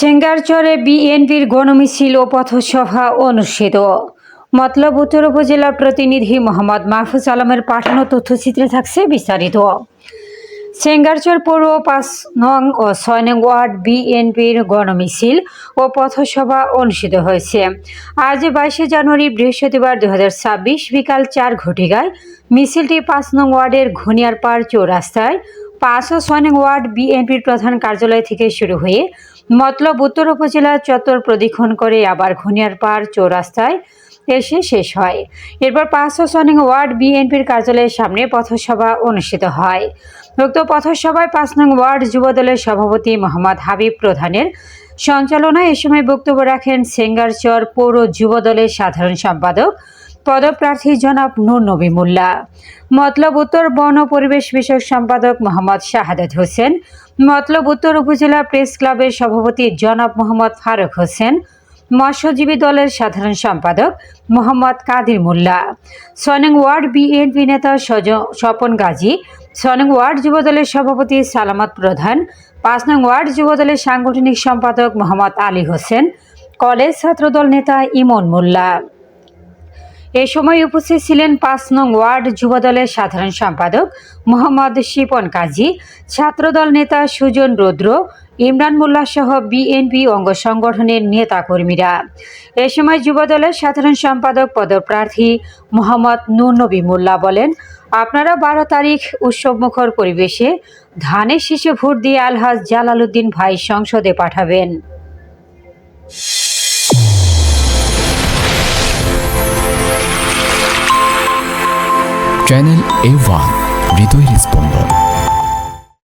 সেঙ্গারচরে বিএনপির গণমিছিল ও পথসভা অনুষ্ঠিত। মতলব উত্তর উপজেলা প্রতিনিধি মোহাম্মদ মাহফুজ আলমের পাঠানো তথ্যচিত্রে থাকছে বিস্তারিত। সেঙ্গারচর পৌর ৫ নং ও ৬ নং ওয়ার্ড বিএনপির গণমিছিল ও পথসভা অনুষ্ঠিত হয়েছে। আজ ২২ জানুয়ারি বৃহস্পতিবার ২০২৬ বিকাল ৪ ঘটিকায় মিছিলটি ৫ নং ওয়ার্ডের ঘনিয়ারপাড় চৌরাস্তায় ৫ ও ৬ নং ওয়ার্ড বিএনপির প্রধান কার্যালয় থেকে শুরু হয়ে মতলব উত্তর উপজেলা চত্বর প্রদক্ষিণ করে আবার ঘনিয়ারপাড় চৌরাস্তায় এসে শেষ হয়। এরপর ৫ ও ৬ নং ওয়ার্ড বিএনপির কার্যালয়ের সামনে পথসভা অনুষ্ঠিত হয়। উক্ত পথসভায় ৫ নং ওয়ার্ড যুবদলের সভাপতি মোহাম্মদ হাবিব প্রধানের সঞ্চালনায় এ সময় বক্তব্য রাখেন সেঙ্গারচর পৌর যুবদলের সাধারণ সম্পাদক পদপ্রার্থী জনাব নূর নবী মোল্লা, মতলব উত্তর বন ও পরিবেশ বিষয়ক সম্পাদক মোহাম্মদ শাহাদাত হোসেন, মতলব উত্তর উপজেলা প্রেস ক্লাবের সভাপতি জনাব মোহাম্মদ ফারুক হোসেন, মৎস্যজীবী দলের সাধারণ সম্পাদক মোহাম্মদ কাদির মোল্লা, ৬ নং ওয়ার্ড বিএনপি নেতা স্বপন গাজী, ৬ নং ওয়ার্ড যুবদলের সভাপতি সালামত প্রধান, ৫ নং ওয়ার্ড যুবদলের সাংগঠনিক সম্পাদক মোহাম্মদ আলী হোসেন, কলেজ ছাত্রদল নেতা ইমন মোল্লা। এ সময় উপস্থিত ছিলেন ৫ নং ওয়ার্ড যুবদলের সাধারণ সম্পাদক মোহাম্মদ শিপন কাজী, ছাত্রদল নেতা সুজন রুদ্র, ইমরান মোল্লা সহ বিএনপি অঙ্গ সংগঠনের নেতাকর্মীরা। এ সময় যুবদলের সাধারণ সম্পাদক পদপ্রার্থী মোহাম্মদ নূর নবী মোল্লা বলেন, আপনারা ১২ তারিখ উৎসবমুখর পরিবেশে ধানের শীষে ভোট দিয়ে আলহাজ জালালউদ্দিন ভাই সংসদে পাঠাবেন। চ্যানেল A1 হৃদয়ের স্পন্দন।